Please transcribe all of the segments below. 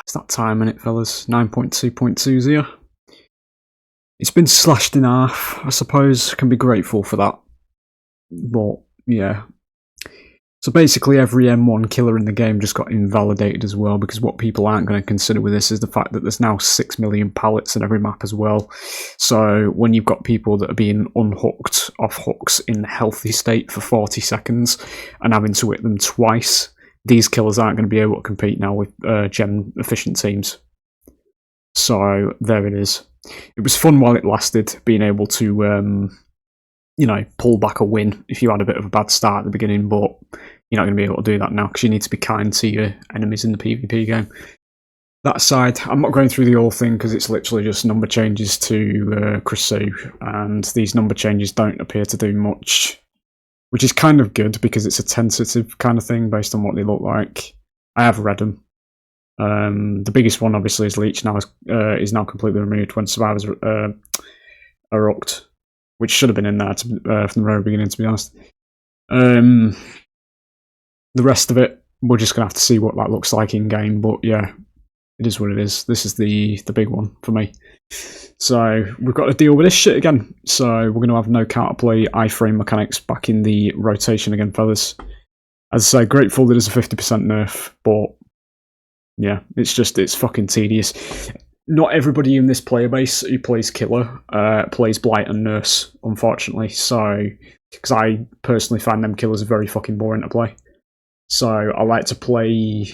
It's that time, innit, fellas? 9.2.2's here. It's been slashed in half, I suppose. Can be grateful for that. But, yeah. So basically every M1 killer in the game just got invalidated as well, because what people aren't going to consider with this is the fact that there's now 6 million pallets in every map as well. So when you've got people that are being unhooked off hooks in a healthy state for 40 seconds and having to hit them twice, these killers aren't going to be able to compete now with gem efficient teams. So there it is. It was fun while it lasted, being able to you know, pull back a win if you had a bit of a bad start at the beginning, but you're not going to be able to do that now because you need to be kind to your enemies in the PvP game. That aside, I'm not going through the whole thing because it's literally just number changes to Crusoe, and these number changes don't appear to do much, which is kind of good because it's a tentative kind of thing based on what they look like. I have read them. The biggest one, obviously, is Leech now is now completely removed when survivors are hooked, which should have been in there from the very beginning, to be honest. The rest of it, we're just going to have to see what that looks like in-game, but yeah, it is what it is. This is the big one for me. So we've got to deal with this shit again. So we're going to have no counterplay iframe mechanics back in the rotation again, fellas. As I say, grateful that there's a 50% nerf, but yeah, it's fucking tedious. Not everybody in this player base who plays Killer plays Blight and Nurse, unfortunately. So, because I personally find them killers very fucking boring to play. So I like to play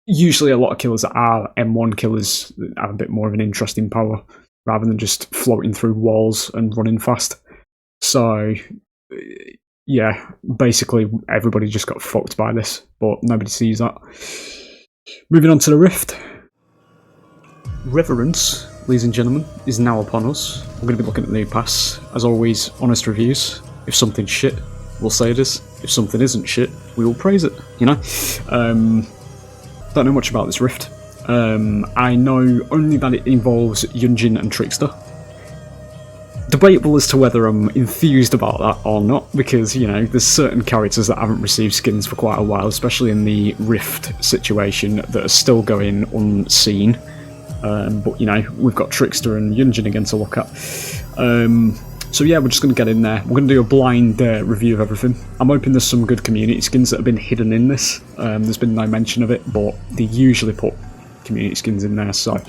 usually a lot of killers that are M1 killers that have a bit more of an interesting power, rather than just floating through walls and running fast. So, yeah, basically everybody just got fucked by this, but nobody sees that. Moving on to the Rift. Reverence, ladies and gentlemen, is now upon us. We're going to be looking at the new pass. As always, honest reviews. If something's shit, we'll say it is. If something isn't shit, we will praise it, you know? Don't know much about this Rift. I know only that it involves Yunjin and Trickster. Debatable as to whether I'm enthused about that or not, because, you know, there's certain characters that haven't received skins for quite a while, especially in the Rift situation, that are still going unseen. But, you know, we've got Trickster and Yunjin again to look at. So yeah, we're just going to get in there. We're going to do a blind review of everything. I'm hoping there's some good community skins that have been hidden in this. There's been no mention of it, but they usually put community skins in there. So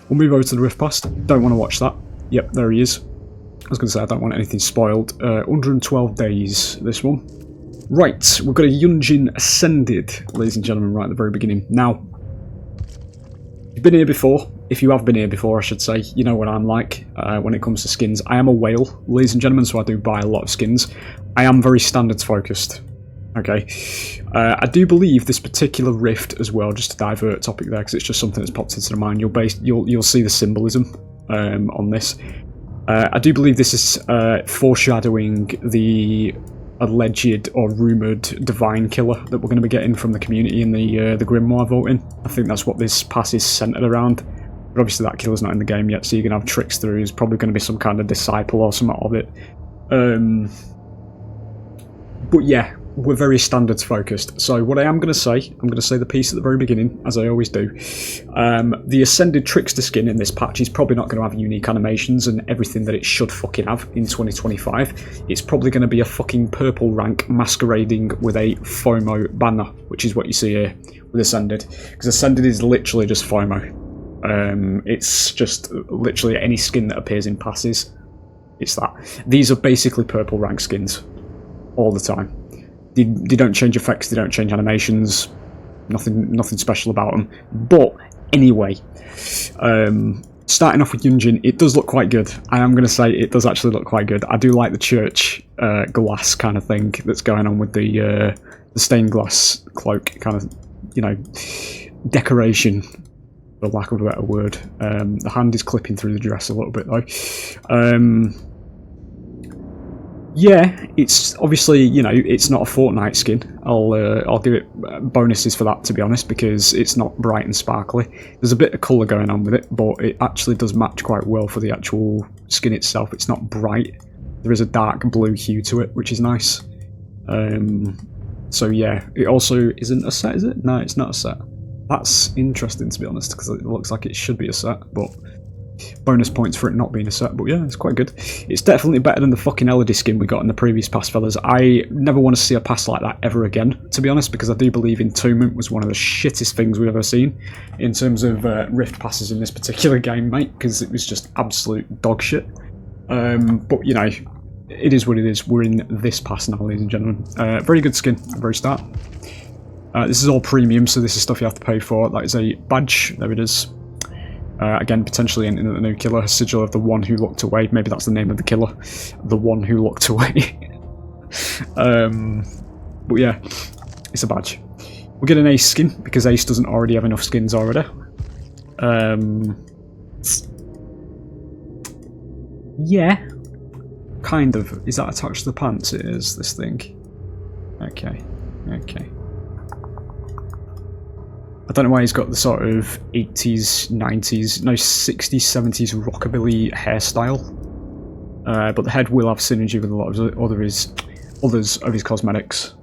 we'll move over to the Rift Pass. Don't want to watch that. Yep, there he is. I was going to say I don't want anything spoiled. 112 days, this one. Right, we've got a Yunjin Ascended, ladies and gentlemen, right at the very beginning. Now, you've been here before. If you have been here before, I should say, you know what I'm like when it comes to skins. I am a whale, ladies and gentlemen, so I do buy a lot of skins. I am very standards focused. Okay, I do believe this particular Rift as well, just to divert topic there, because it's just something that's popped into the mind. You'll see the symbolism on this. I do believe this is foreshadowing the alleged or rumoured divine killer that we're going to be getting from the community in the Grimoire voting. I think that's what this pass is centred around. But obviously that killer's not in the game yet, so you're going to have Trickster, who's probably going to be some kind of disciple or something of it. But yeah, we're very standards focused. So what I am going to say, I'm going to say the piece at the very beginning, as I always do. The Ascended Trickster skin in this patch is probably not going to have unique animations and everything that it should fucking have in 2025. It's probably going to be a fucking purple rank masquerading with a FOMO banner, which is what you see here with Ascended. Because Ascended is literally just FOMO. It's just literally any skin that appears in passes. It's that. These are basically purple rank skins all the time. They don't change effects, they don't change animations, nothing special about them. But anyway, starting off with Yunjin, it does look quite good. I am going to say it does actually look quite good. I do like the church glass kind of thing that's going on with the stained glass cloak kind of, you know, decoration, for lack of a better word. The hand is clipping through the dress a little bit though. Yeah, it's obviously, you know, it's not a Fortnite skin. I'll give it bonuses for that, to be honest, because it's not bright and sparkly. There's a bit of colour going on with it, but it actually does match quite well for the actual skin itself. It's not bright. There is a dark blue hue to it, which is nice. So yeah, it also isn't a set, is it? No, it's not a set. That's interesting, to be honest, because it looks like it should be a set, but bonus points for it not being a set. But yeah, it's quite good. It's definitely better than the fucking Elodie skin we got in the previous pass, fellas. I never want to see a pass like that ever again, to be honest, because I do believe Entombment was one of the shittest things we've ever seen in terms of rift passes in this particular game, mate, because it was just absolute dog shit. But, you know, it is what it is. We're in this pass now, ladies and gentlemen. Very good skin at the very start. This is all premium, so this is stuff you have to pay for. That is a badge. There it is. Again, potentially in the new killer, sigil of the one who looked away. Maybe that's the name of the killer, the one who looked away. But yeah, it's a badge. We'll get an Ace skin because Ace doesn't already have enough skins already. Yeah, kind of. Is that attached to the pants? It is. This thing. Okay. Okay. I don't know why he's got the sort of 80s, 90s, no 60s, 70s rockabilly hairstyle. But the head will have synergy with a lot of others of his cosmetics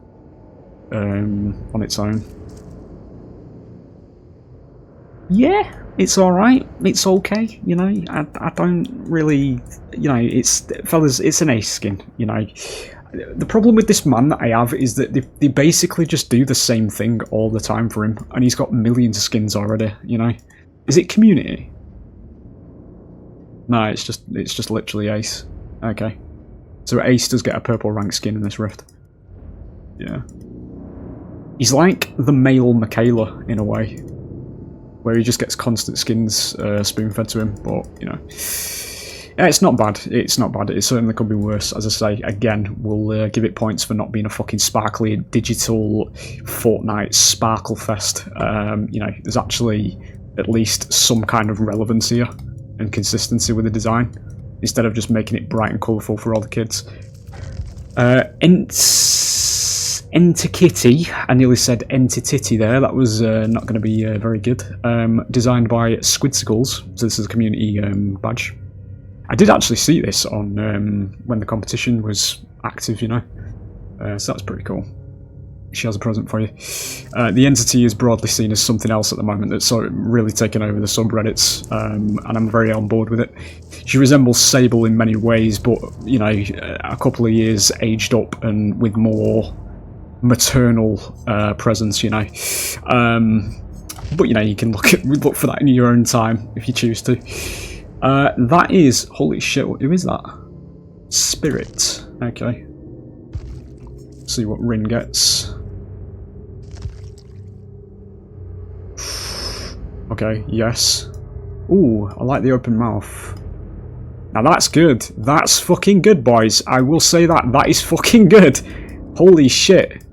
on its own. Yeah, it's alright. It's okay, you know. I don't really, you know, fellas, it's an Ace skin, you know. The problem with this man that I have is that they basically just do the same thing all the time for him, and he's got millions of skins already, you know. Is it community? No, it's just literally Ace. Okay. So Ace does get a purple rank skin in this rift. Yeah. He's like the male Michaela in a way, where he just gets constant skins spoon-fed to him, but, you know. Yeah, it's not bad. It's not bad. It certainly could be worse. As I say, again, we'll give it points for not being a fucking sparkly digital Fortnite sparkle fest. You know, there's actually at least some kind of relevance here and consistency with the design, instead of just making it bright and colourful for all the kids. Entikitty, I nearly said Entitity there, that was not going to be very good. Designed by Squidsicles, so this is a community badge. I did actually see this on when the competition was active, you know, so that's pretty cool. She has a present for you. The entity is broadly seen as something else at the moment that's sort of really taken over the subreddits, and I'm very on board with it. She resembles Sable in many ways, but, you know, a couple of years aged up and with more maternal presence, you know. But, you know, you can look for that in your own time if you choose to. That is, holy shit, who is that? Spirit. Okay. See what Rin gets. Okay, yes. Ooh, I like the open mouth. Now that's good. That's fucking good, boys. I will say that. That is fucking good. Holy shit.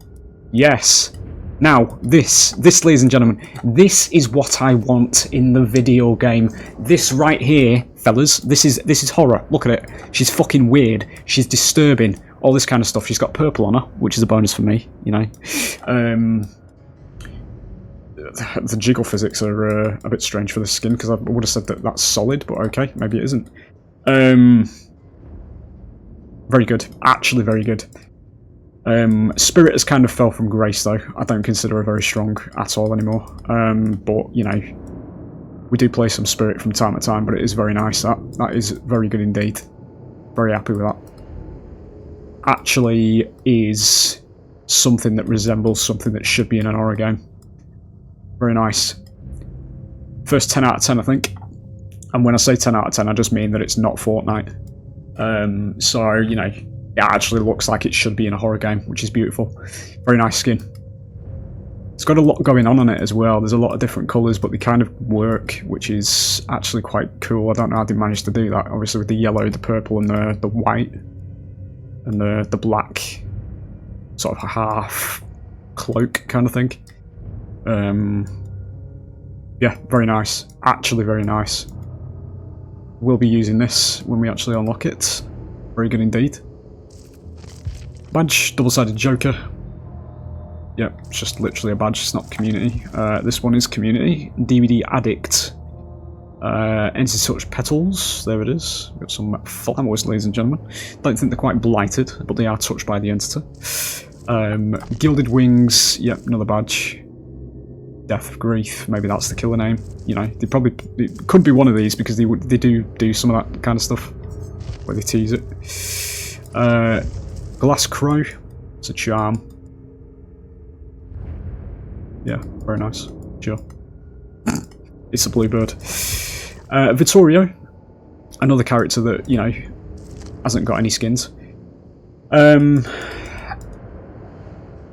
Yes. Now, this, ladies and gentlemen, this is what I want in the video game. This right here, fellas, this is horror. Look at it. She's fucking weird. She's disturbing. All this kind of stuff. She's got purple on her, which is a bonus for me, you know. The jiggle physics are a bit strange for the skin, because I would have said that that's solid, but okay, maybe it isn't. Very good. Actually very good. Spirit has kind of fell from grace, though. I don't consider her very strong at all anymore. But, you know, we do play some Spirit from time to time, but it is very nice. That is very good indeed. Very happy with that. Actually is something that resembles something that should be in an horror game. Very nice. First 10 out of 10, I think. And when I say 10 out of 10, I just mean that it's not Fortnite. So, you know, it actually looks like it should be in a horror game, which is beautiful. Very nice skin. It's got a lot going on it as well. There's a lot of different colours, but they kind of work, which is actually quite cool. I don't know how they managed to do that. Obviously with the yellow, the purple, and the white, and the black, sort of a half cloak kind of thing. Yeah, very nice. Actually very nice. We'll be using this when we actually unlock it. Very good indeed. Badge, double-sided Joker. Yep, it's just literally a badge, it's not community. This one is community. DVD Addict. Entity Touch Petals, there it is. Got some flowers, ladies and gentlemen. Don't think they're quite blighted, but they are touched by the entity. Gilded Wings, yep, another badge. Death of Grief. Maybe that's the killer name. You know, it could be one of these because they do some of that kind of stuff where they tease it. Glass Crow. It's a charm. Yeah, very nice. Sure. It's a bluebird. Vittorio. Another character that, you know, hasn't got any skins.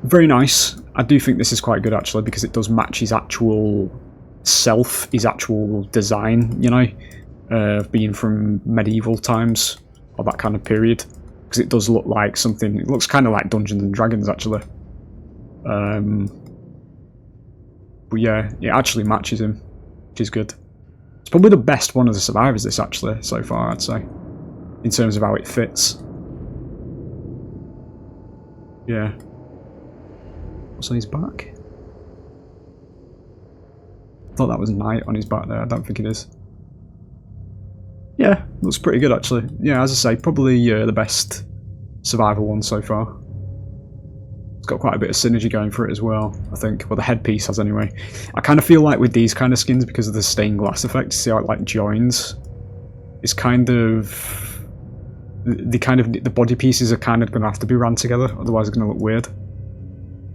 Very nice. I do think this is quite good actually because it does match his actual self, his actual design, you know, being from medieval times or that kind of period. Because it does look like something, it looks kind of like Dungeons and Dragons actually. But yeah, it actually matches him, which is good. It's probably the best one of the survivors this actually, so far I'd say. In terms of how it fits. Yeah. What's on his back? I thought that was Knight on his back there, I don't think it is. Yeah, looks pretty good actually. Yeah, as I say, probably the best survivor one so far. It's got quite a bit of synergy going for it as well, I think. Well, the headpiece has anyway. I kind of feel like with these kind of skins, because of the stained glass effect, see how it like joins? It's kind of... the body pieces are kind of going to have to be ran together, otherwise it's going to look weird.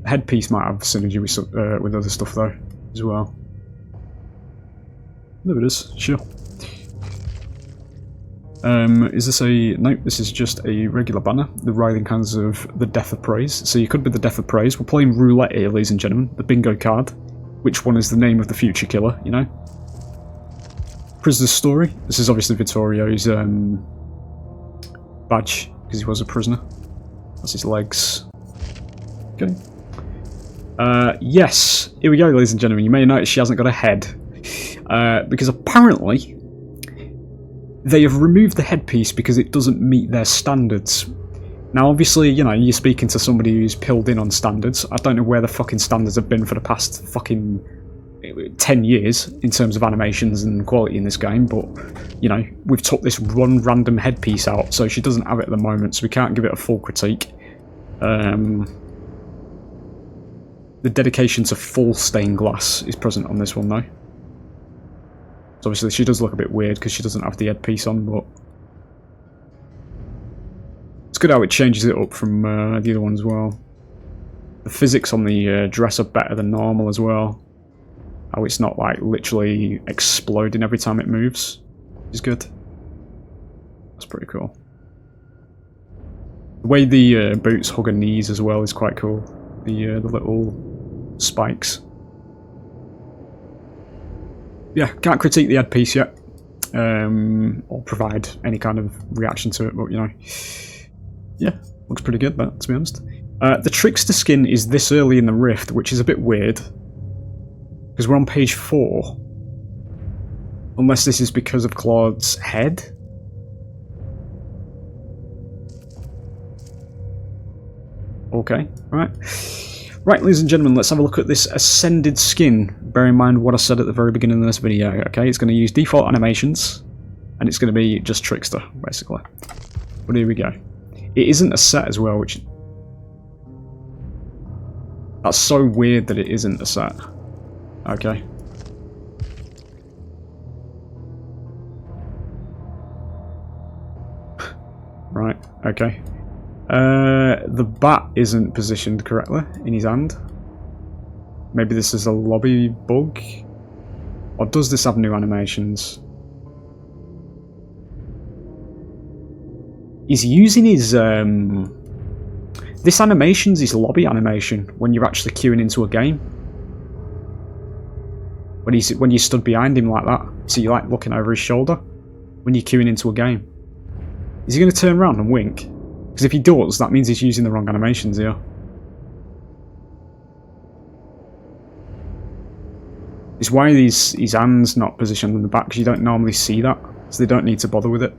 The headpiece might have synergy with other stuff though, as well. There it is, sure. Is this a... Nope, this is just a regular banner. The writhing hands of the Death of Praise. So you could be the Death of Praise. We're playing roulette here, ladies and gentlemen. The bingo card. Which one is the name of the future killer, you know? Prisoner's Story. This is obviously Vittorio's badge, because he was a prisoner. That's his legs. Okay. Yes, here we go, ladies and gentlemen. You may notice she hasn't got a head. Because apparently... they have removed the headpiece because it doesn't meet their standards. Now, obviously, you know, you're speaking to somebody who's pilled in on standards. I don't know where the fucking standards have been for the past fucking 10 years in terms of animations and quality in this game, but, you know, we've took this one random headpiece out, so she doesn't have it at the moment, so we can't give it a full critique. The dedication to full stained glass is present on this one, though. So obviously she does look a bit weird because she doesn't have the headpiece on, but it's good how it changes it up from the other one as well. The physics on the dress are better than normal as well. How it's not like literally exploding every time it moves is good. That's pretty cool. The way the boots hug her knees as well is quite cool. The little spikes. Yeah, can't critique the headpiece yet, or provide any kind of reaction to it, but you know, yeah, looks pretty good, that, to be honest. The Trickster skin is this early in the Rift, which is a bit weird, because we're on page 4, unless this is because of Claude's head. Okay, right. Right, ladies and gentlemen, let's have a look at this Ascended skin. Bear in mind what I said at the very beginning of this video, okay? It's going to use default animations, and it's going to be just Trickster, basically. But here we go. It isn't a set as well, which... that's so weird that it isn't a set. Okay. Right, okay. The bat isn't positioned correctly in his hand. Maybe this is a lobby bug? Or does this have new animations? He's using his... this animation's his lobby animation when you're actually queuing into a game. When you stood behind him like that. So you're like looking over his shoulder when you're queuing into a game. Is he going to turn around and wink? Because if he does, that means he's using the wrong animations here. It's why his hands not positioned in the back, because you don't normally see that, so they don't need to bother with it.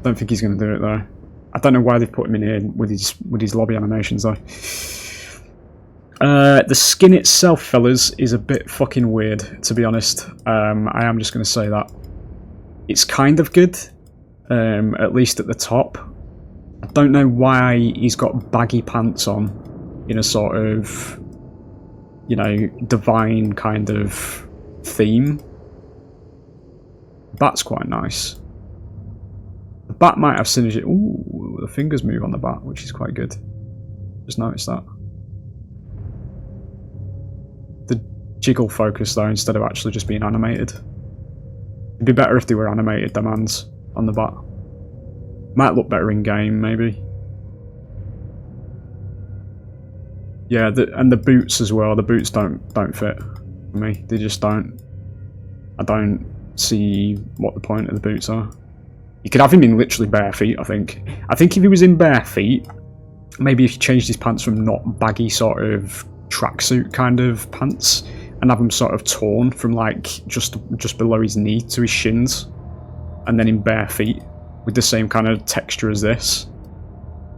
Don't think he's going to do it though. I don't know why they've put him in here with his lobby animations though. The skin itself, fellas, is a bit fucking weird, to be honest. I am just going to say that. It's kind of good, at least at the top. I don't know why he's got baggy pants on in a sort of, you know, divine kind of theme. The bat's quite nice. The bat might have synergy. Ooh, the fingers move on the bat, which is quite good. Just noticed that. The jiggle focus though, instead of actually just being animated. It'd be better if they were animated, them hands on the bat. Might look better in game, maybe. Yeah, and the boots as well. The boots don't fit for me. They just don't. I don't see what the point of the boots are. You could have him in literally bare feet, I think. I think if he was in bare feet, maybe if you changed his pants from not baggy sort of tracksuit kind of pants and have them sort of torn from like just below his knee to his shins, and then in bare feet with the same kind of texture as this,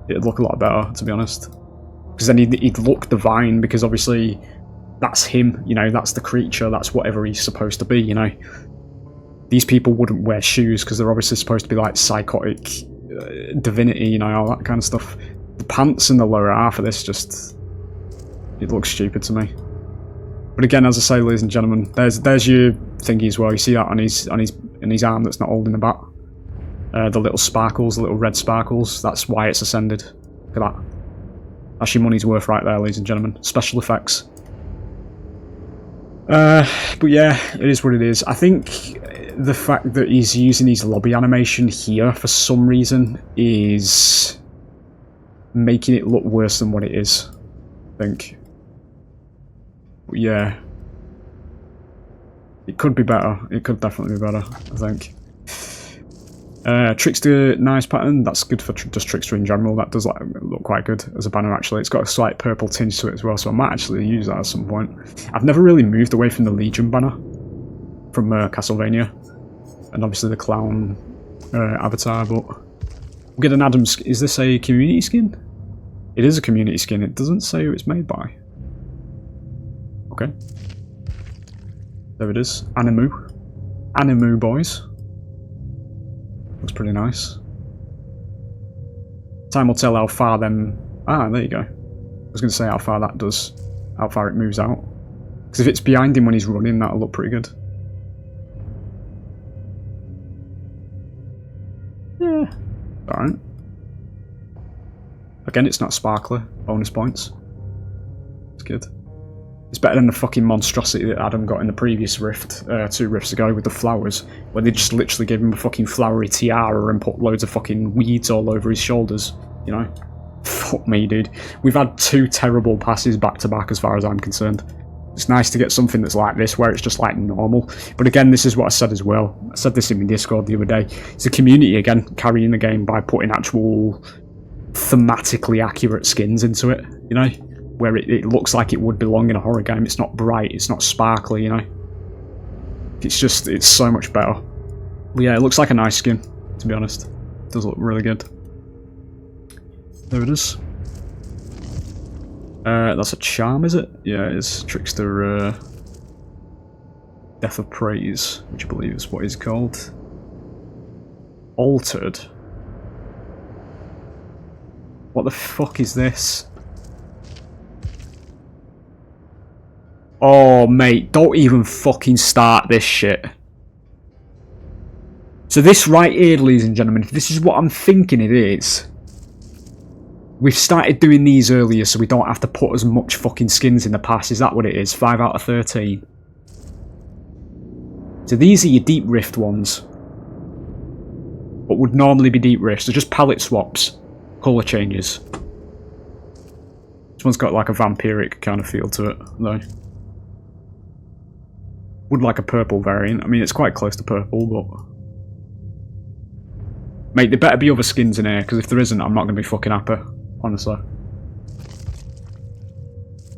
it'd look a lot better, to be honest. Because then he'd look divine, because obviously that's him, you know, that's the creature, that's whatever he's supposed to be, you know. These people wouldn't wear shoes because they're obviously supposed to be like psychotic divinity, you know, all that kind of stuff. The pants in the lower half of this just, it looks stupid to me. But again, as I say, ladies and gentlemen, there's your thingy as well. You see that on his arm that's not holding the bat. The little sparkles, the little red sparkles. That's why it's ascended. Look at that. That's your money's worth right there, ladies and gentlemen. Special effects. But yeah, it is what it is. I think the fact that he's using his lobby animation here for some reason is making it look worse than what it is, I think. But yeah, it could be better. It could definitely be better, I think. Trickster, nice pattern. That's good for just Trickster in general. That does look quite good as a banner, actually. It's got a slight purple tinge to it as well, so I might actually use that at some point. I've never really moved away from the Legion banner from Castlevania, and obviously the clown avatar, but we'll get an Adam skin. Is this a community skin? It is a community skin. It doesn't say who it's made by. Okay. There it is. Animu. Animu, boys. Looks pretty nice. Time will tell how far them... Ah, there you go. I was going to say how far that does. How far it moves out. Because if it's behind him when he's running, that'll look pretty good. Yeah. Alright. Again, it's not sparkler. Bonus points. It's good. It's better than the fucking monstrosity that Adam got in the previous rift, 2 rifts ago, with the flowers, where they just literally gave him a fucking flowery tiara and put loads of fucking weeds all over his shoulders, you know? Fuck me, dude. We've had 2 terrible passes back to back as far as I'm concerned. It's nice to get something that's like this, where it's just like normal. But again, this is what I said as well. I said this in my Discord the other day. It's a community, again, carrying the game by putting actual thematically accurate skins into it, you know? Where it looks like it would belong in a horror game. It's not bright, it's not sparkly, you know? It's just, it's so much better. But yeah, it looks like a nice skin, to be honest. It does look really good. There it is. That's a charm, is it? Yeah, it's Trickster, Death of Praise, which I believe is what he's called. Altered. What the fuck is this? Oh, mate, don't even fucking start this shit. So this right here, ladies and gentlemen, if this is what I'm thinking it is, we've started doing these earlier so we don't have to put as much fucking skins in the pass. Is that what it is? 5 out of 13. So these are your deep rift ones. What would normally be deep rifts. They're just palette swaps. Colour changes. This one's got like a vampiric kind of feel to it, though. Would like a purple variant. I mean, it's quite close to purple, but... Mate, there better be other skins in here, because if there isn't, I'm not going to be fucking happy, honestly.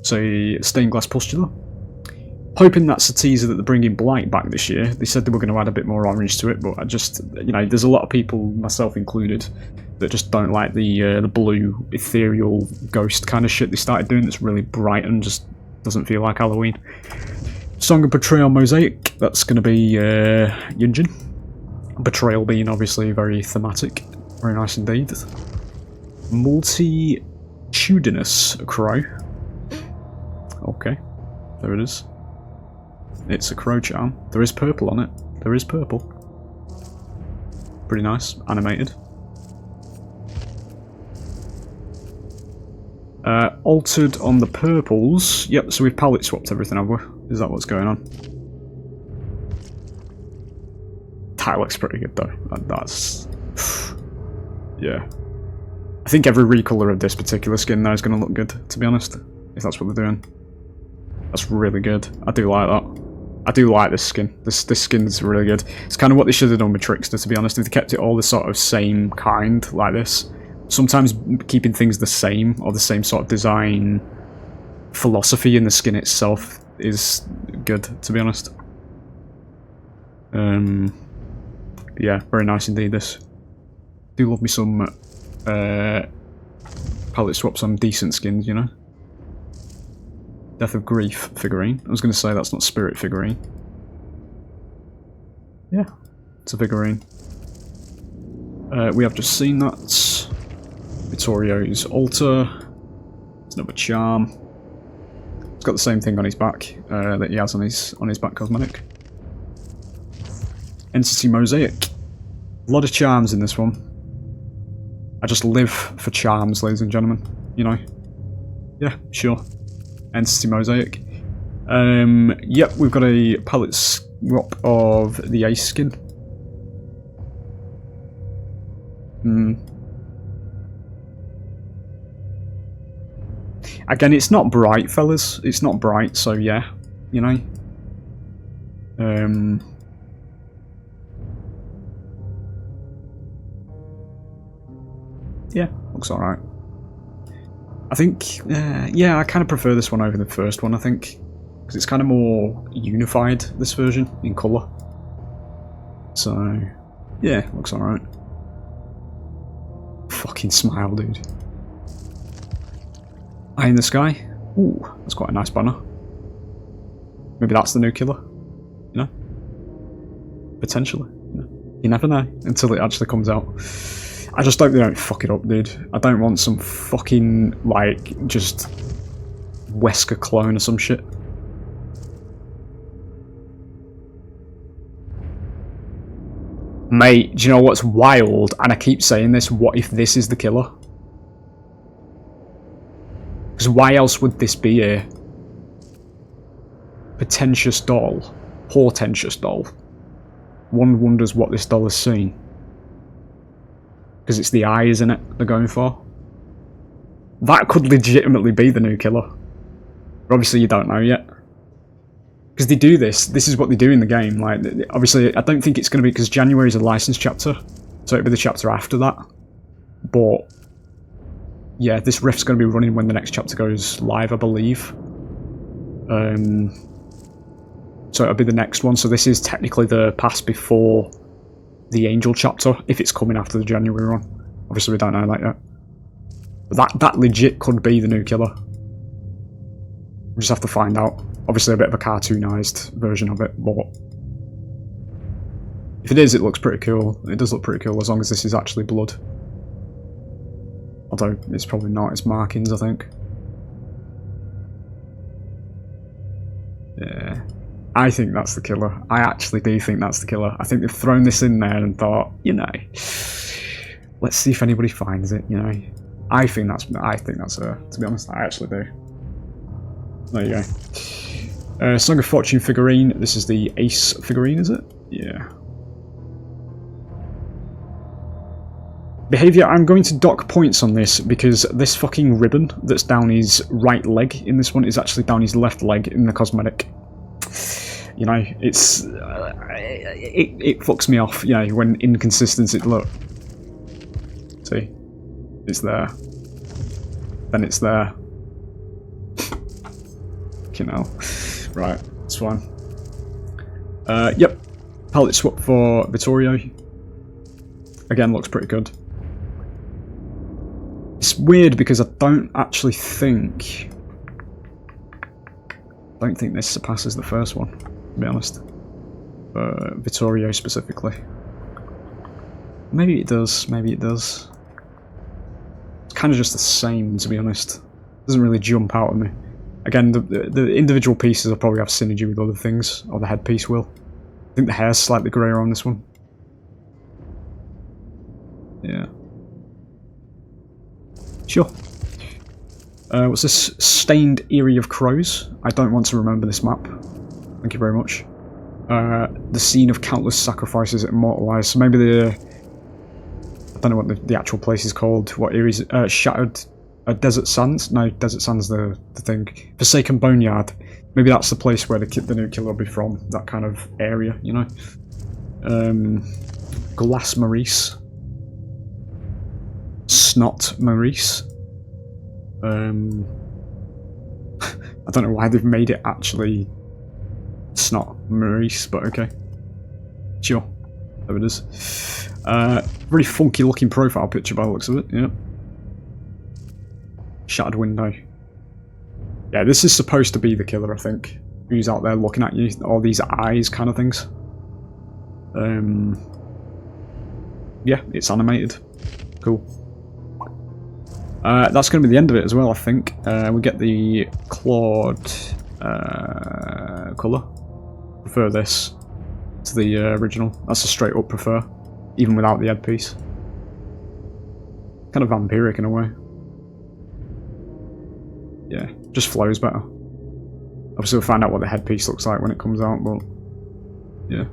So, stained glass pustula. Hoping that's a teaser that they're bringing Blight back this year. They said they were going to add a bit more orange to it, but I just, you know, there's a lot of people, myself included, that just don't like the blue, ethereal, ghost kind of shit they started doing that's really bright and just doesn't feel like Halloween. Song of Betrayal Mosaic, that's going to be Yunjin. Betrayal being obviously very thematic, very nice indeed. Multitudinous crow. Okay, there it is. It's a crow charm. There is purple on it. There is purple. Pretty nice. Animated. Altered on the purples. Yep, so we've palette swapped everything, have we? Is that what's going on? That looks pretty good though. That's... yeah. I think every recolor of this particular skin now is going to look good, to be honest. If that's what they're doing. That's really good. I do like that. I do like this skin. This skin is really good. It's kind of what they should have done with Trickster, to be honest. If they kept it all the sort of same kind, like this. Sometimes keeping things the same, or the same sort of design philosophy in the skin itself is good, to be honest. Yeah, very nice indeed, this. Do love me some palette swaps on decent skins, you know? Death of Grief figurine. I was going to say that's not Spirit figurine. Yeah, it's a figurine. We have just seen that. Vittorio's altar. It's another charm. It's got the same thing on his back that he has on his back cosmetic. Entity Mosaic. A lot of charms in this one. I just live for charms, ladies and gentlemen. You know. Yeah, sure. Entity Mosaic. Yep, we've got a palette swap of the Ace skin. Again, it's not bright, fellas. It's not bright, so yeah, you know. Yeah, looks alright. I think, yeah, I kind of prefer this one over the first one, I think. Because it's kind of more unified, this version, in colour. So, yeah, looks alright. Fucking smile, dude. Eye in the Sky. Ooh, that's quite a nice banner. Maybe that's the new killer. You know? Potentially. You never know until it actually comes out. I just hope they don't fuck it up, dude. I don't want some fucking, like, just Wesker clone or some shit. Mate, do you know what's wild? And I keep saying this, what if this is the killer? Because why else would this be a pretentious doll? Portentous doll. One wonders what this doll has seen. Because it's the eye, isn't it, they're going for? That could legitimately be the new killer. But obviously you don't know yet. Because they do this. This is what they do in the game. Like, obviously, I don't think it's going to be... Because January is a licensed chapter. So it'll be the chapter after that. But... yeah, this rift's going to be running when the next chapter goes live, I believe. So it'll be the next one. So this is technically the pass before the Angel chapter, if it's coming after the January one. Obviously, we don't know that yet. But that legit could be the new killer. We just have to find out. Obviously, a bit of a cartoonized version of it, but if it is, it looks pretty cool. It does look pretty cool as long as this is actually blood. Although it's probably not. It's markings, I think. Yeah. I think that's the killer. I actually do think that's the killer. I think they've thrown this in there and thought, you know, let's see if anybody finds it, you know. I think that's her, to be honest. I actually do. There you go. Song of Fortune figurine. This is the Ace figurine, is it? Yeah. Behaviour, I'm going to dock points on this because this fucking ribbon that's down his right leg in this one is actually down his left leg in the cosmetic. You know, it's... it fucks me off, you know, when inconsistency... Look. See? It's there. Then it's there. You know. Right, it's fine. Yep. Palette swap for Vittorio. Again, looks pretty good. It's weird because I don't actually think... I don't think this surpasses the first one, to be honest. Vittorio specifically. Maybe it does, maybe it does. Let's kind of just the same, to be honest. Doesn't really jump out at me. Again, the individual pieces will probably have synergy with other things, or the headpiece will. I think the hair's slightly greyer on this one. Yeah. Sure. What's this? Stained Eyrie of Crows. I don't want to remember this map. Thank you very much. The scene of countless sacrifices immortalized. So maybe the... I don't know what the actual place is called. What Erie's... Shattered... Desert Sands? No, Desert Sands the thing. Forsaken Boneyard. Maybe that's the place where the new killer will be from. That kind of area, you know? Glass Maurice. Snot Maurice. I don't know why they've made it actually Snot Maurice, but okay. Sure. There it is. Very funky looking profile picture by the looks of it, yeah. Shattered window. Yeah, this is supposed to be the killer, I think. Who's out there looking at you, all these eyes kind of things. Yeah, it's animated. Cool. That's going to be the end of it as well, I think. We get the clawed colour. Prefer this to the original. That's a straight up prefer, even without the headpiece. Kind of vampiric in a way. Yeah, just flows better. Obviously we'll find out what the headpiece looks like when it comes out, but yeah.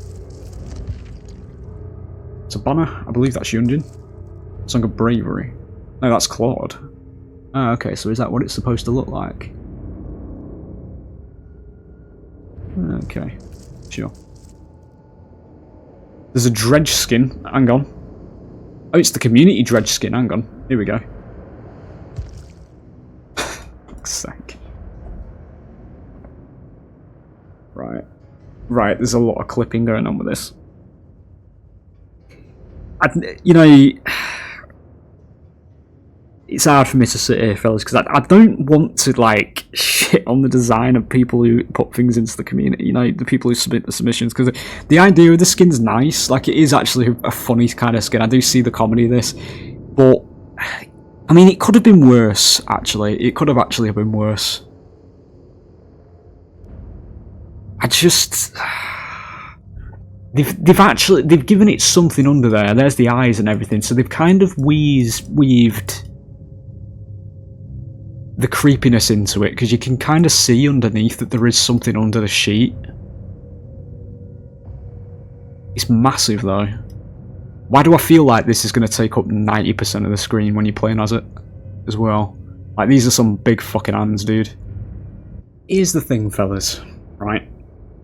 It's a banner. I believe that's Yunjin. Song of Bravery. No, that's Claude. Ah, okay, so is that what it's supposed to look like? Okay, sure. There's a Dredge skin. Hang on. Oh, it's the community Dredge skin. Hang on. Here we go. Fuck's sake. Right. Right, there's a lot of clipping going on with this. You know... It's hard for me to sit here, fellas, because I don't want to, like, shit on the design of people who put things into the community, you know, the people who submit the submissions, because the idea of the skin's nice, like, it is actually a funny kind of skin. I do see the comedy of this, but, I mean, it could have been worse, actually. It could have actually been worse. I just... They've given it something under there. There's the eyes and everything, so they've kind of weaved the creepiness into it, because you can kind of see underneath that there is something under the sheet. It's massive though. Why do I feel like this is going to take up 90% of the screen when you're playing as it as well? Like, these are some big fucking hands, dude. Here's the thing, fellas, right?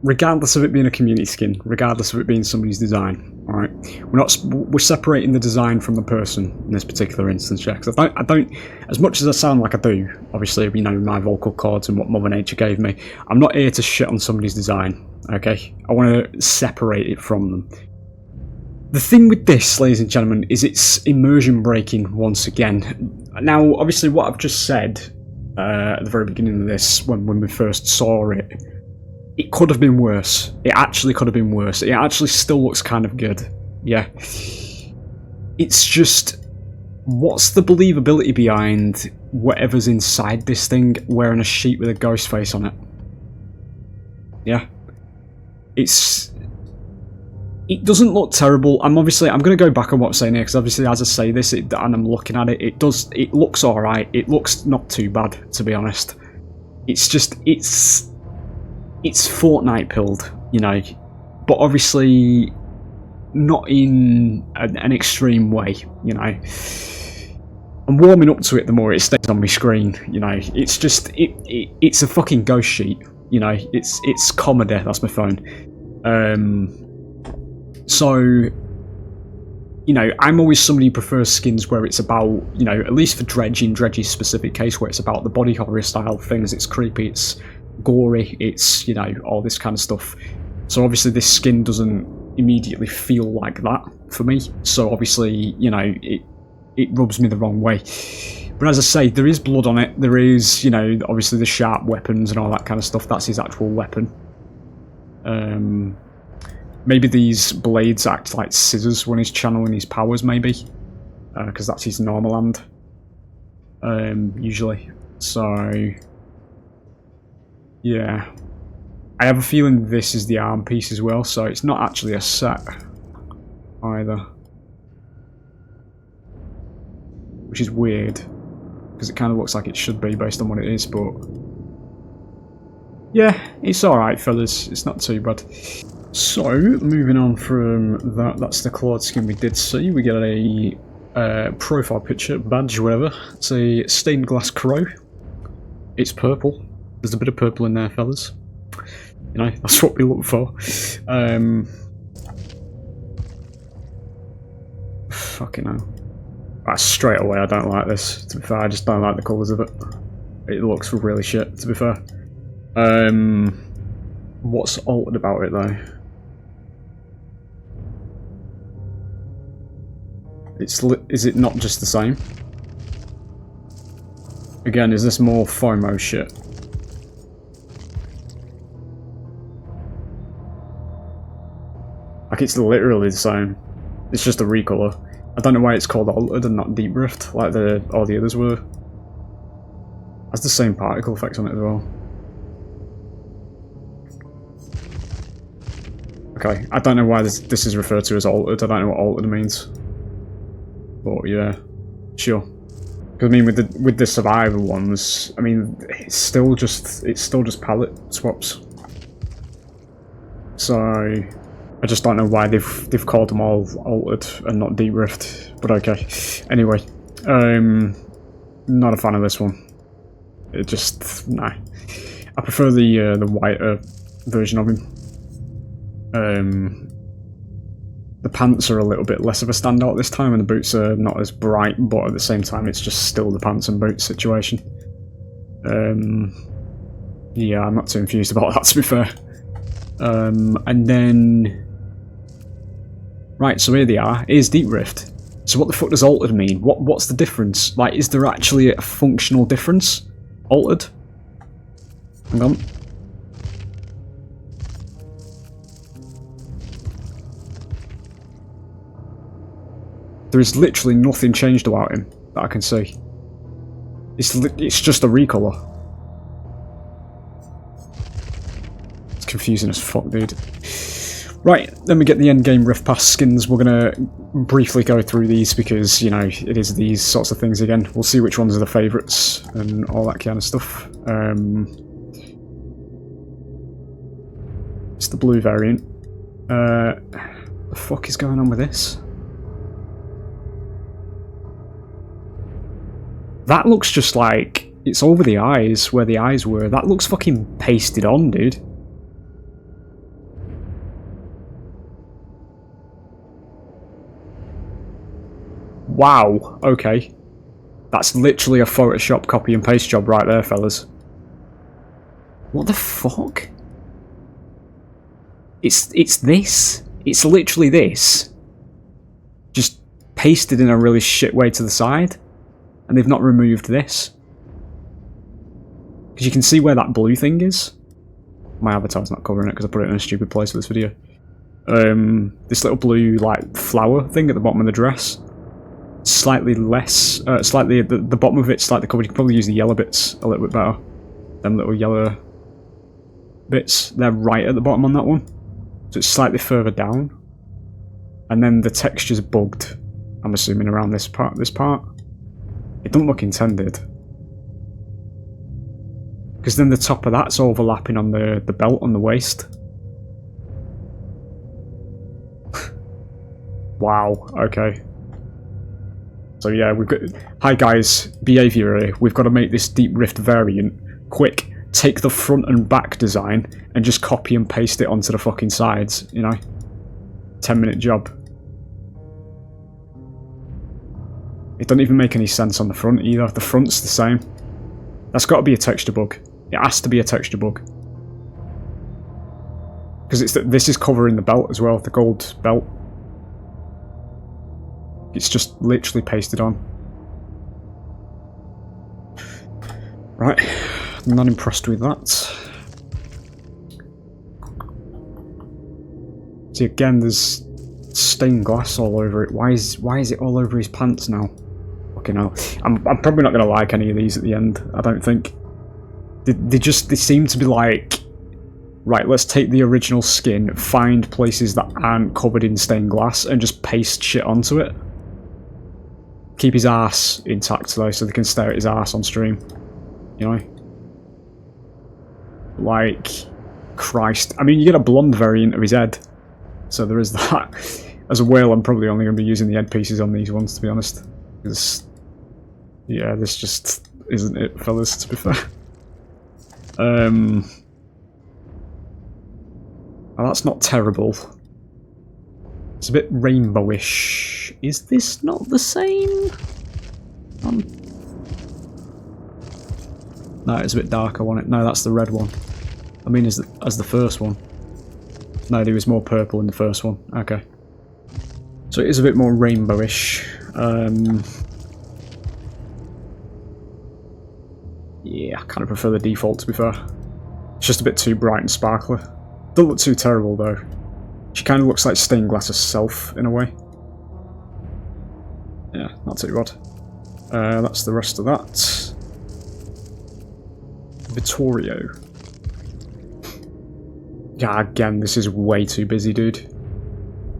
Regardless of it being a community skin, regardless of it being somebody's design, alright? We're separating the design from the person in this particular instance, yeah? Because I don't, as much as I sound like I do, obviously, you know, my vocal cords and what Mother Nature gave me, I'm not here to shit on somebody's design, okay? I want to separate it from them. The thing with this, ladies and gentlemen, is it's immersion breaking once again. Now, obviously, what I've just said at the very beginning of this, when we first saw it, it could have been worse. It actually could have been worse. It actually still looks kind of good. Yeah. It's just... What's the believability behind whatever's inside this thing wearing a sheet with a ghost face on it? Yeah. It doesn't look terrible. I'm going to go back on what I'm saying here, because obviously as I say this and I'm looking at it, it looks alright. It looks not too bad, to be honest. It's just... It's Fortnite pilled, you know, but obviously not in an extreme way, you know. I'm warming up to it the more it stays on my screen, you know. It's just, it's a fucking ghost sheet, you know. It's comedy. That's my phone. So, you know, I'm always somebody who prefers skins where it's about, you know, at least for Dredge, in Dredge's specific case, where it's about the body horror style things. It's creepy, it's gory, it's, you know, all this kind of stuff. So obviously this skin doesn't immediately feel like that for me, so obviously, you know, it rubs me the wrong way. But as I say, there is blood on it, there is, you know, obviously the sharp weapons and all that kind of stuff. That's his actual weapon. Maybe these blades act like scissors when he's channeling his powers, maybe, because that's his normal hand. usually. So, yeah. I have a feeling this is the arm piece as well, so it's not actually a set either. Which is weird, because it kind of looks like it should be based on what it is, but... yeah, it's alright, fellas. It's not too bad. So, moving on from that, that's the clawed skin we did see. We get a profile picture, badge, whatever. It's a stained glass crow. It's purple. There's a bit of purple in there, fellas. You know, that's what we look for. Fucking hell. Straight away, I don't like this. To be fair, I just don't like the colours of it. It looks really shit, to be fair. What's altered about it, though? Is it not just the same? Again, is this more FOMO shit? Like, it's literally the same. It's just a recolor. I don't know why it's called altered and not deep rift, like all the others were. Has the same particle effects on it as well. Okay, I don't know why this is referred to as altered. I don't know what altered means. But yeah, sure. Because I mean, with the survivor ones, I mean, it's still just palette swaps. So I just don't know why they've called them all altered and not deep rift. But okay. Anyway, not a fan of this one. It just nah. I prefer the whiter version of him. The pants are a little bit less of a standout this time, and the boots are not as bright, but at the same time it's just still the pants and boots situation. Yeah, I'm not too infused about that, to be fair. And then... right, so here they are. Here's Deep Rift. So what the fuck does altered mean? What's the difference? Like, is there actually a functional difference? Altered? Hang on. There is literally nothing changed about him that I can see. It's just a recolor. It's confusing as fuck, dude. Right, then we get the endgame Rift Pass skins. We're gonna briefly go through these because, you know, it is these sorts of things again. We'll see which ones are the favourites and all that kind of stuff. It's the blue variant. The fuck is going on with this? That looks just like it's over the eyes, where the eyes were. That looks fucking pasted on, dude. Wow, okay. That's literally a Photoshop copy and paste job right there, fellas. What the fuck? It's this. It's literally this. Just pasted in a really shit way to the side. And they've not removed this. Because you can see where that blue thing is. My avatar's not covering it because I put it in a stupid place for this video. This little blue, like, flower thing at the bottom of the dress. Slightly less, the bottom of it's slightly covered. You can probably use the yellow bits a little bit better. Them little yellow bits, they're right at the bottom on that one. So it's slightly further down. And then the texture's bugged, I'm assuming, around this part. It doesn't look intended. Because then the top of that's overlapping on the belt on the waist. Wow, okay. So yeah, we've got... hi guys, behaviour here. We've got to make this Deep Rift variant. Quick, take the front and back design and just copy and paste it onto the fucking sides, you know? 10-minute job. It doesn't even make any sense on the front either. The front's the same. That's got to be a texture bug. It has to be a texture bug. Because this is covering the belt as well, the gold belt. It's just literally pasted on. Right, I'm not impressed with that. See, again, there's stained glass all over it. Why is it all over his pants now? fucking hell. I'm probably not going to like any of these at the end, I don't think. They seem to be like, right, let's take the original skin, find places that aren't covered in stained glass, and just paste shit onto it. Keep his arse intact though, so they can stare at his arse on stream. You know? Like, Christ. I mean, you get a blonde variant of his head, so there is that. As a whale, I'm probably only going to be using the head pieces on these ones, to be honest. Because, yeah, this just isn't it, fellas, to be fair. Well, that's not terrible. It's a bit rainbowish. Is this not the same? No, it's a bit darker, wasn't it? No, that's the red one. I mean, as the first one. No, there was more purple in the first one. Okay. So it is a bit more rainbowish. Yeah, I kind of prefer the default, to be fair. It's just a bit too bright and sparkly. Doesn't look too terrible, though. She kind of looks like stained glass herself, in a way. Yeah, not too bad. That's the rest of that. Vittorio. Yeah, again, this is way too busy, dude.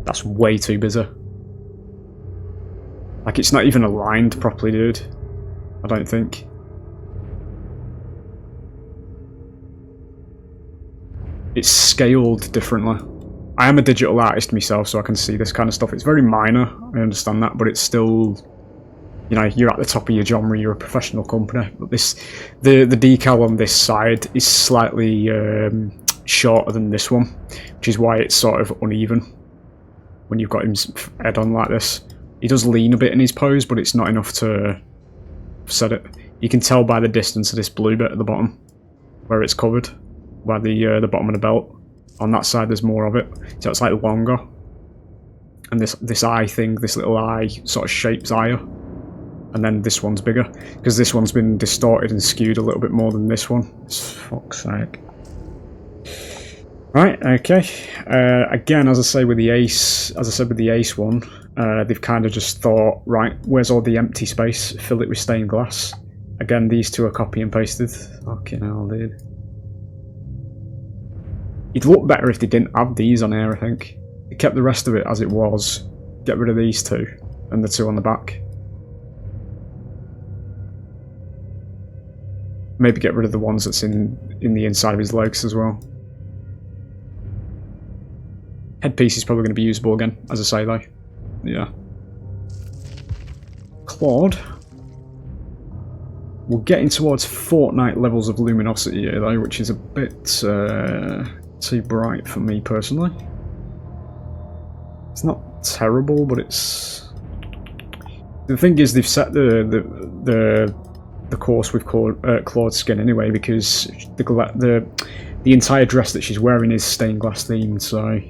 That's way too busy. Like, it's not even aligned properly, dude. I don't think. It's scaled differently. I am a digital artist myself, so I can see this kind of stuff. It's very minor, I understand that, but it's still... You know, you're at the top of your genre, you're a professional company. But this... The decal on this side is slightly shorter than this one, which is why it's sort of uneven when you've got his head on like this. He does lean a bit in his pose, but it's not enough to set it. You can tell by the distance of this blue bit at the bottom, where it's covered, by the bottom of the belt. On that side there's more of it, so it's like longer. And this eye thing, this little eye sort of shape's higher. And then this one's bigger, because this one's been distorted and skewed a little bit more than this one. Fuck's sake. Right, okay. Again, as I say with the Ace, as I said with the Ace one, they've kind of just thought, right, where's all the empty space? Fill it with stained glass. Again, these two are copy and pasted. Fucking hell, dude. It'd look better if they didn't have these on here, I think. They kept the rest of it as it was. Get rid of these two, and the two on the back. Maybe get rid of the ones that's in the inside of his legs as well. Headpiece is probably going to be usable again, as I say though. Yeah. Claude. We're getting towards Fortnite levels of luminosity here though, which is a bit too bright for me personally. It's not terrible, but it's... The thing is, they've set the course with Claude's skin anyway, because the entire dress that she's wearing is stained glass themed, so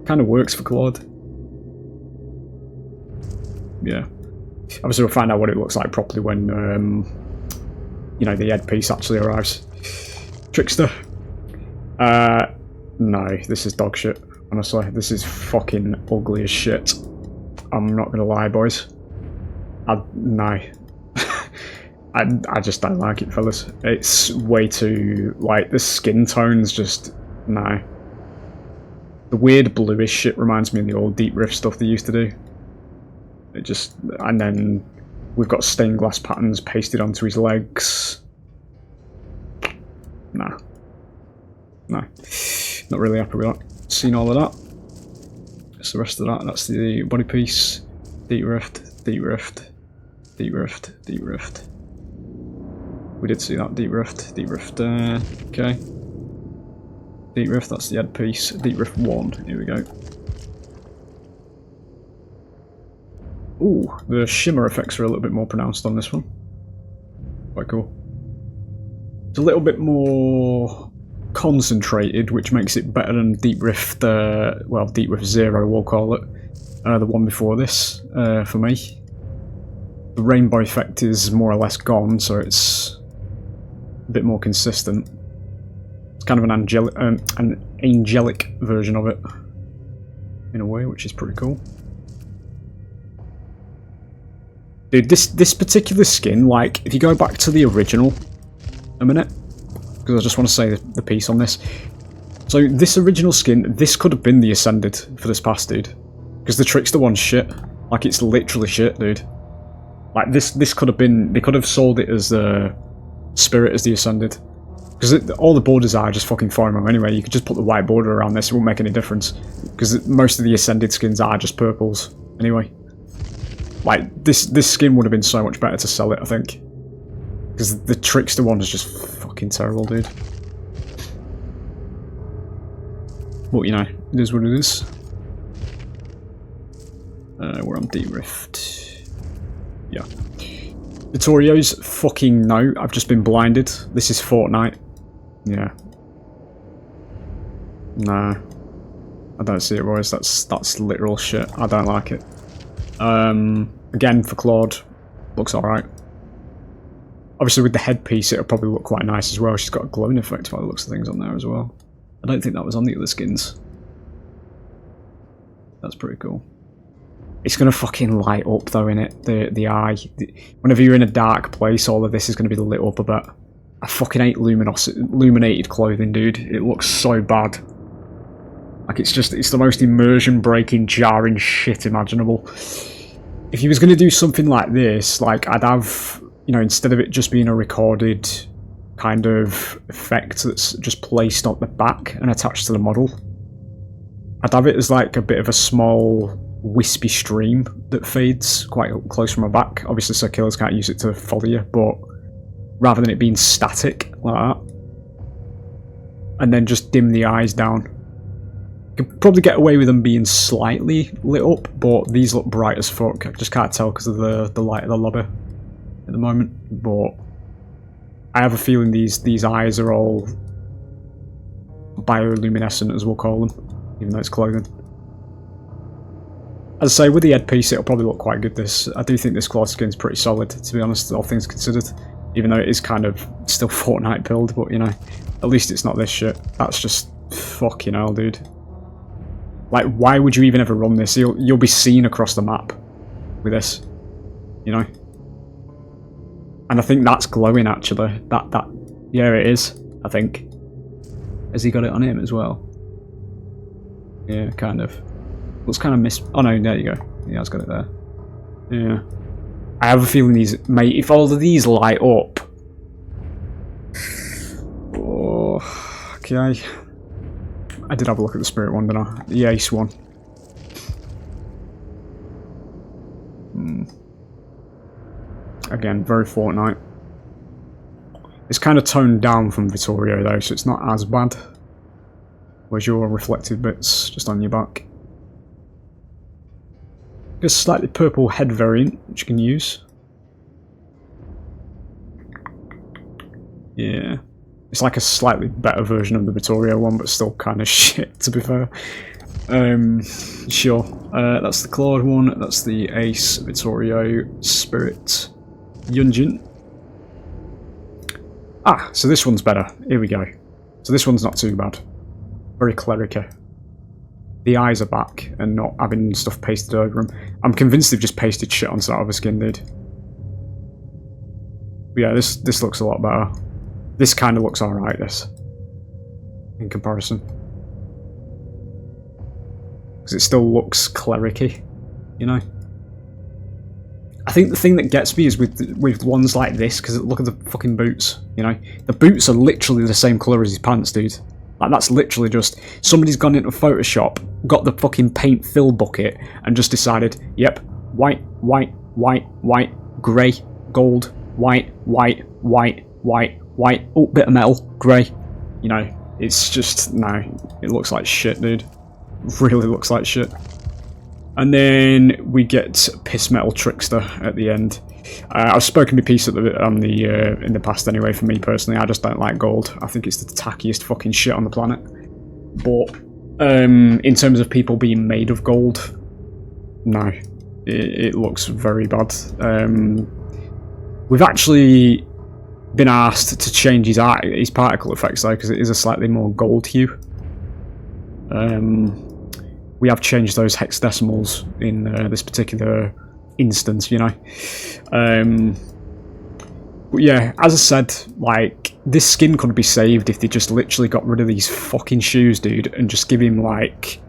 kind of works for Claude. Yeah, obviously we'll find out what it looks like properly when you know, the headpiece actually arrives. Trickster. No, this is dog shit. Honestly, this is fucking ugly as shit. I'm not gonna lie, boys. No. I just don't like it, fellas. It's way too, like, the skin tone's just, no. The weird bluish shit reminds me of the old Deep Rift stuff they used to do. It just, and then we've got stained glass patterns pasted onto his legs. Nah. No. Not really happy with that. Seen all of that. That's the rest of that. That's the body piece. Deep Rift, Deep Rift, Deep Rift, Deep Rift. We did see that. Deep Rift, Deep Rift, okay. Deep Rift, that's the headpiece. Deep Rift 1, here we go. Ooh, the shimmer effects are a little bit more pronounced on this one. Quite cool. It's a little bit more concentrated, which makes it better than Deep Rift, well, Deep Rift 0, we'll call it. The one before this, for me. The rainbow effect is more or less gone, so it's a bit more consistent. It's kind of an angelic version of it, in a way, which is pretty cool. Dude, this particular skin, like, if you go back to the original a minute, because I just want to say the piece on this. So this original skin, this could have been the Ascended for this pass, dude. Because the Trickster one's shit. Like, it's literally shit, dude. Like, this could have been... They could have sold it as the Spirit as the Ascended. Because all the borders are just fucking FOMO anyway. You could just put the white border around this, it won't make any difference. Because most of the Ascended skins are just purples anyway. Like, this skin would have been so much better to sell it, I think. Because the Trickster one is just fucking terrible, dude. But, you know, it is what it is. We're on D-Rift. Yeah. Vittorio's fucking no. I've just been blinded. This is Fortnite. Yeah. Nah. I don't see it, boys. That's literal shit. I don't like it. Again, for Claude, looks alright. Obviously, with the headpiece, it'll probably look quite nice as well. She's got a glowing effect by the looks of things on there as well. I don't think that was on the other skins. That's pretty cool. It's gonna fucking light up though, innit? The eye. Whenever you're in a dark place, all of this is gonna be lit up a bit. I fucking hate illuminated clothing, dude. It looks so bad. Like, it's the most immersion-breaking, jarring shit imaginable. If he was gonna do something like this, like, I'd have, you know, instead of it just being a recorded kind of effect that's just placed on the back and attached to the model, I'd have it as like a bit of a small wispy stream that fades quite close from my back, obviously so killers can't use it to follow you, but rather than it being static like that, and then just dim the eyes down. You could probably get away with them being slightly lit up, but these look bright as fuck. I just can't tell because of the light of the lobby at the moment, but I have a feeling these eyes are all bioluminescent, as we'll call them, even though it's clothing. As I say, with the headpiece, it'll probably look quite good. I do think this Claw skin's pretty solid, to be honest, all things considered. Even though it is kind of still Fortnite build, but you know, at least it's not this shit. That's just fucking hell, dude. Like, why would you even ever run this? You'll be seen across the map with this, you know. And I think that's glowing, actually. Yeah, it is, I think. Has he got it on him as well? Yeah, kind of. Looks kind of oh no, there you go. Yeah, I've got it there. Yeah. I have a feeling these, mate, if all of these light up... Oh, okay. I did have a look at the Spirit one, didn't I? The Ace one. Again, very Fortnite. It's kind of toned down from Vittorio though, so it's not as bad. Where's your reflective bits just on your back? A slightly purple head variant, which you can use. Yeah. It's like a slightly better version of the Vittorio one, but still kind of shit, to be fair. Sure. That's the Claude one, that's the Ace, Vittorio, Spirit, Yunjin. Ah, so this one's better. Here we go. So this one's not too bad. Very clericy. The eyes are back and not having stuff pasted over them. I'm convinced they've just pasted shit on that other skin, dude. But yeah, this looks a lot better. This kind of looks alright, this. In comparison. Because it still looks clericy, you know? I think the thing that gets me is with ones like this, because look at the fucking boots, you know? The boots are literally the same colour as his pants, dude. Like, that's literally just, somebody's gone into Photoshop, got the fucking paint fill bucket, and just decided, yep, white, white, white, white, grey, gold, white, white, white, white, white, oh, bit of metal, grey. You know, it's just, no, it looks like shit, dude. Really looks like shit. And then we get Piss Metal Trickster at the end. I've spoken my piece in the past anyway. For me personally, I just don't like gold. I think it's the tackiest fucking shit on the planet. But in terms of people being made of gold, no, it looks very bad. We've actually been asked to change his particle effects though, because it is a slightly more gold hue. We have changed those hexadecimals in this particular instant, you know. But yeah, as I said, like, this skin could be saved if they just literally got rid of these fucking shoes, dude, and just give him like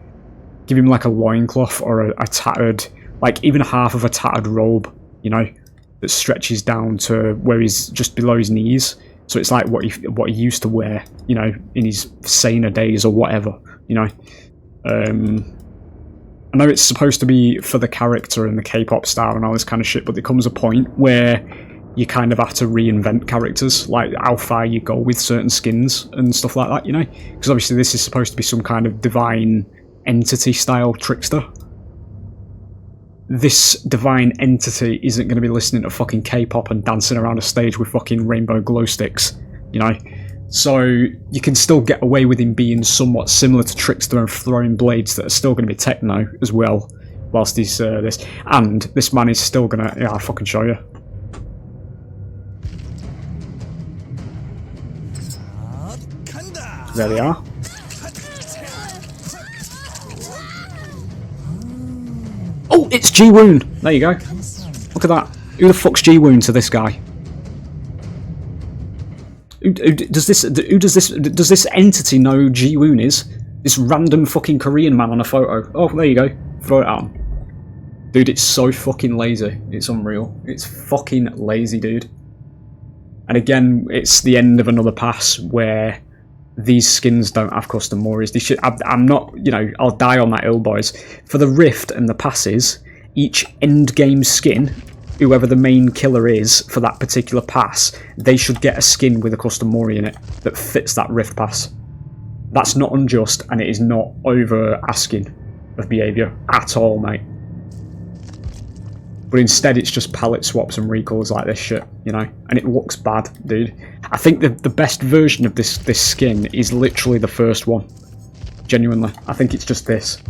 a loincloth or a tattered, like even half of a tattered robe, you know, that stretches down to where he's just below his knees. So it's like what he used to wear, you know, in his saner days or whatever, you know. I know it's supposed to be for the character and the K-pop star and all this kind of shit, but there comes a point where you kind of have to reinvent characters, like how far you go with certain skins and stuff like that, you know? Because obviously this is supposed to be some kind of divine entity style trickster. This divine entity isn't going to be listening to fucking K-pop and dancing around a stage with fucking rainbow glow sticks, you know? So you can still get away with him being somewhat similar to Trickster and throwing blades that are still going to be techno as well, whilst he's this. And this man is still going to... Yeah, I'll fucking show you. There they are. Oh, it's Ji-Woon! There you go. Look at that. Who the fuck's Ji-Woon to this guy? Does this entity know Ji-Woon is? This random fucking Korean man on a photo. Oh, there you go. Throw it out. Dude, it's so fucking lazy. It's unreal. It's fucking lazy, dude. And again, it's the end of another pass where these skins don't have custom Moris. They should. I'm not, you know, I'll die on that hill, boys. For the Rift and the passes, each end game skin, whoever the main killer is for that particular pass, they should get a skin with a custom Mori in it that fits that Rift pass. That's not unjust, and it is not over asking of behaviour at all, mate. But instead it's just palette swaps and recolors like this shit, you know? And it looks bad, dude. I think the best version of this skin is literally the first one. Genuinely. I think it's just this.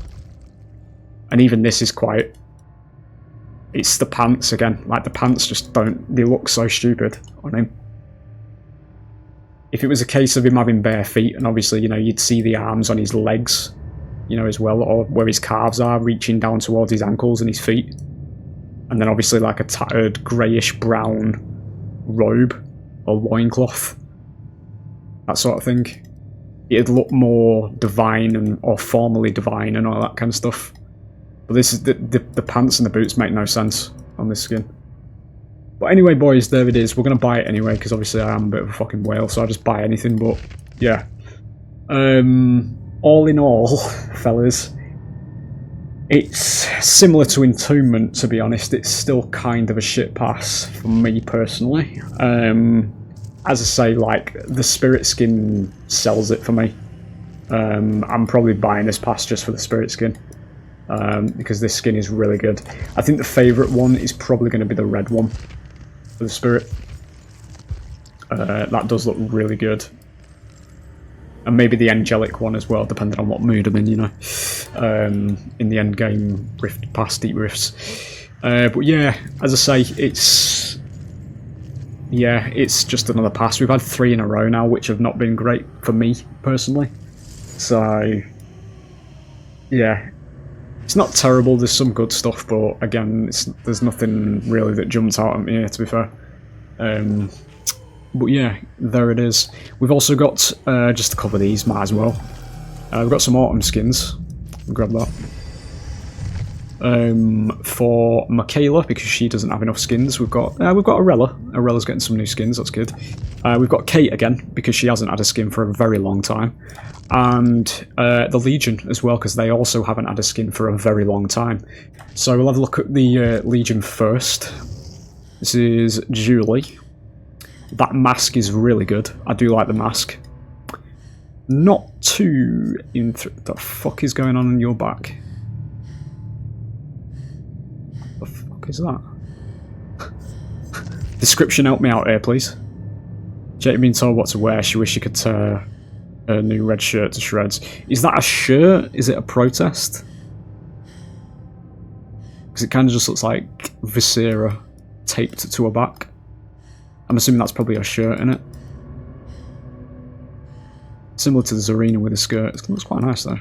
And even this is quite... It's the pants again. Like, the pants just don't... They look so stupid on him. If it was a case of him having bare feet, and obviously, you know, you'd see the arms on his legs, you know, as well, or where his calves are, reaching down towards his ankles and his feet. And then obviously like a tattered greyish brown robe or loincloth, that sort of thing. It'd look more divine and or formally divine and all that kind of stuff. But this is the pants and the boots make no sense on this skin. But anyway, boys, there it is. We're gonna buy it anyway because obviously I am a bit of a fucking whale, so I just buy anything. But yeah, all in all, fellas. It's similar to Entombment, to be honest. It's still kind of a shit pass for me personally. As I say, like, the spirit skin sells it for me. I'm probably buying this pass just for the spirit skin, because this skin is really good. I think the favourite one is probably going to be the red one for the spirit. That does look really good. And maybe the angelic one as well, depending on what mood I'm in, you know. In the end game rift, past deep rifts. But yeah, as I say, it's just another pass. We've had 3 in a row now, which have not been great for me personally. So yeah, it's not terrible. There's some good stuff, but again, there's nothing really that jumps out at me here, to be fair. But yeah, there it is. We've also got, just to cover these, might as well. We've got some autumn skins. We'll grab that. For Michaela, because she doesn't have enough skins, we've got Arella. Arella's getting some new skins, that's good. We've got Kate again, because she hasn't had a skin for a very long time. And the Legion as well, because they also haven't had a skin for a very long time. So we'll have a look at the Legion first. This is Julie. That mask is really good. I do like the mask. Not too... The fuck is going on in your back? The fuck is that? Description, help me out here, please. Jake being told what to wear. She wished she could tear her new red shirt to shreds. Is that a shirt? Is it a protest? Because it kind of just looks like Viscera taped to her back. I'm assuming that's probably a shirt, innit? Similar to the Zarina with a skirt. It looks quite nice though.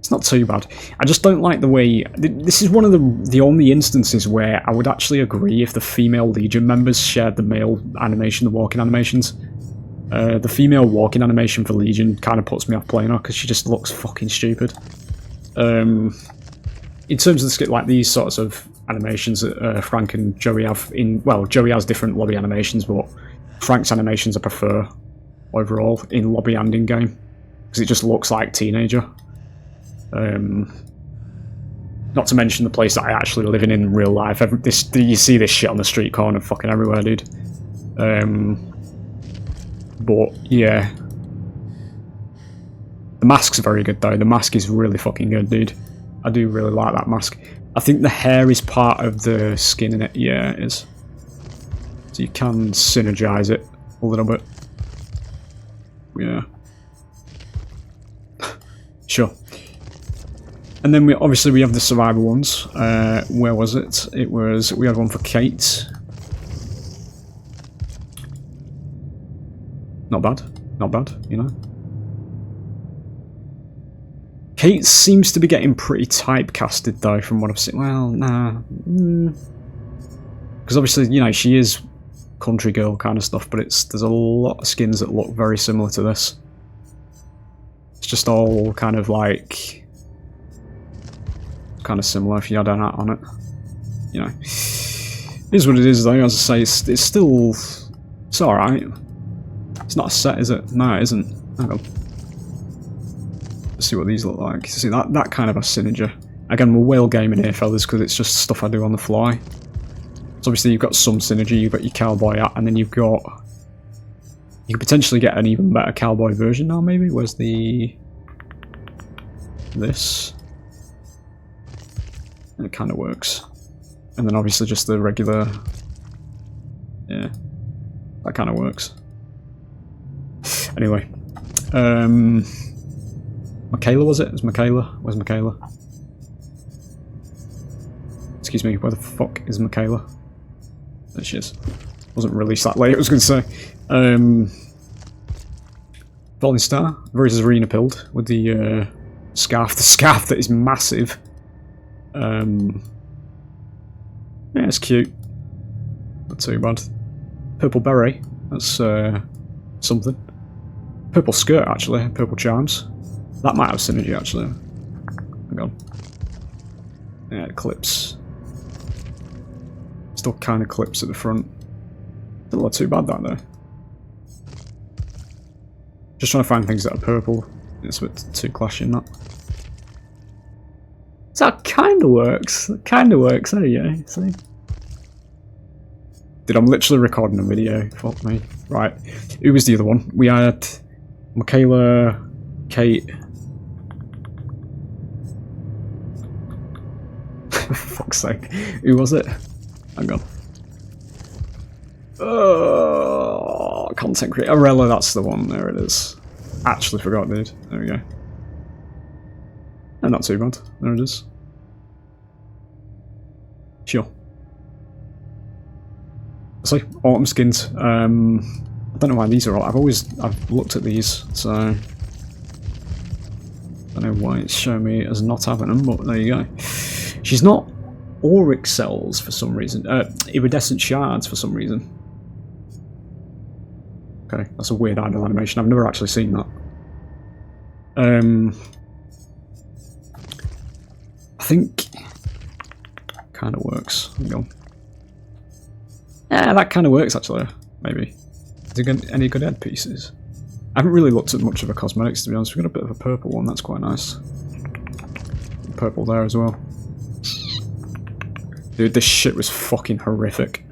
It's not too bad. I just don't like the way... This is one of the only instances where I would actually agree if the female Legion members shared the male animation, the walking animations. The female walking animation for Legion kind of puts me off playing her because she just looks fucking stupid. In terms of the like these sorts of animations that Frank and Joey have in... Well, Joey has different lobby animations, but Frank's animations I prefer overall in lobby and in-game because it just looks like teenager. Not to mention the place that I actually live in real life. You see this shit on the street corner fucking everywhere, dude. But yeah, the mask's very good though. The mask is really fucking good, dude. I do really like that mask. I think the hair is part of the skin in it. Yeah, it is. So you can synergize it a little bit. Yeah. Sure. And then we have the survivor ones. Where was it? We had one for Kate. Not bad, you know. Kate seems to be getting pretty typecasted though, from what I've seen. Well, nah, because obviously, you know, she is country girl kind of stuff, but there's a lot of skins that look very similar to this. It's just all kind of like. Kind of similar if you had an hat on it, you know. It is what it is though. As I say, it's still, it's all right. It's not a set, is it? No, it isn't. Hang on. Let's see what these look like. See that kind of a synergy. Again, we're whale gaming here, fellas, because it's just stuff I do on the fly. So obviously you've got some synergy. You've got your cowboy hat, and then you can potentially get an even better cowboy version now. Maybe where's this? And it kind of works. And then obviously just the regular... Yeah. That kind of works. Anyway. Michaela, was it? It's Michaela. Where's Michaela? Excuse me, where the fuck is Michaela? There she is. Wasn't released that late, I was going to say. Falling Star. Very arena pilled with the scarf. The scarf that is massive. Yeah, it's cute. Not too bad. Purple beret. That's something. Purple skirt, actually. Purple charms. That might have synergy, actually. Hang on. Yeah, it clips. Still kind of clips at the front. Doesn't look too bad, that, though. Just trying to find things that are purple. It's a bit too clashing, that. So that kind of works. It kind of works. There you go. See? Dude, I'm literally recording a video. Fuck me. Right. Who was the other one? We had Michaela, Kate. For fuck's sake. Who was it? Hang on. Oh, content creator. Arella, that's the one. There it is. Actually forgot, dude. There we go. And not too bad. There it is. Sure. So, autumn skins. I don't know why these are all. I've looked at these, so I don't know why it's showing me as not having them, but there you go. She's not auric cells for some reason. Iridescent shards for some reason. Okay, that's a weird idle animation. I've never actually seen that. I think kind of works. Hang on. Yeah, that kind of works actually. Maybe. Is there any good head pieces? I haven't really looked at much of a cosmetics to be honest. We've got a bit of a purple one. That's quite nice. Purple there as well. Dude, this shit was fucking horrific.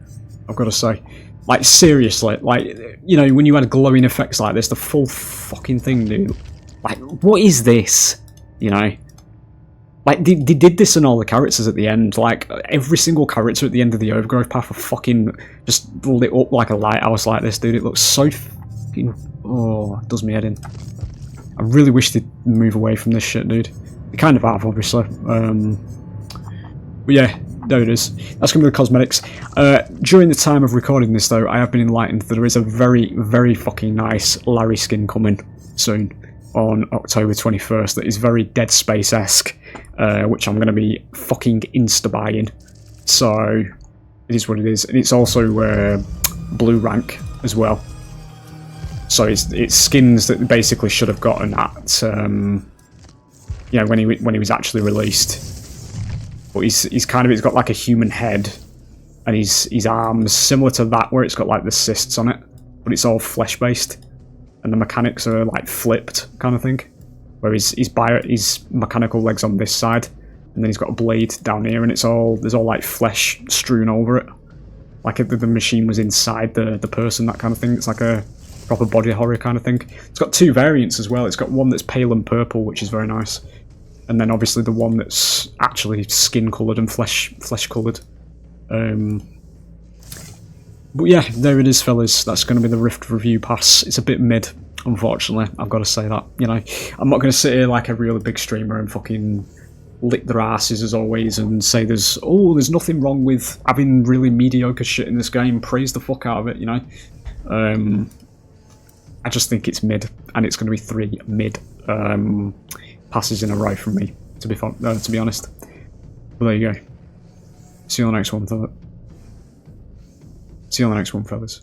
I've got to say. Like seriously, like you know when you had glowing effects like this, the full fucking thing, dude. Like what is this? You know. Like, they did this in all the characters at the end. Like, every single character at the end of the overgrowth path are fucking just lit up like a lighthouse like this, dude. It looks so fucking... Oh, it does me head in. I really wish they'd move away from this shit, dude. They kind of have, obviously. But yeah, there it is. That's going to be the cosmetics. During the time of recording this, though, I have been enlightened that there is a very, very fucking nice Larry skin coming soon. on October 21st that is very Dead Space-esque, which I'm going to be fucking insta-buying. So, it is what it is. And it's also blue rank as well. So it's skins that basically should have gotten at, you know, when he was actually released. But he's got like a human head, and his arms similar to that, where it's got like the cysts on it, but it's all flesh based, and the mechanics are like flipped kind of thing. Where his mechanical legs on this side, and then he's got a blade down here, and there's all like flesh strewn over it, like if the machine was inside the person, that kind of thing. It's like a proper body horror kind of thing. It's got two variants as well. It's got one that's pale and purple, which is very nice, and then obviously the one that's actually skin coloured and flesh coloured. But yeah, there it is, fellas. That's going to be the Rift review pass. It's a bit mid, unfortunately. I've got to say that. You know, I'm not going to sit here like a really big streamer and fucking lick their asses as always and say there's nothing wrong with having really mediocre shit in this game. Praise the fuck out of it, you know. I just think it's mid, and it's going to be 3 mid passes in a row from me, to be honest. But there you go. See you on the next one, fellas.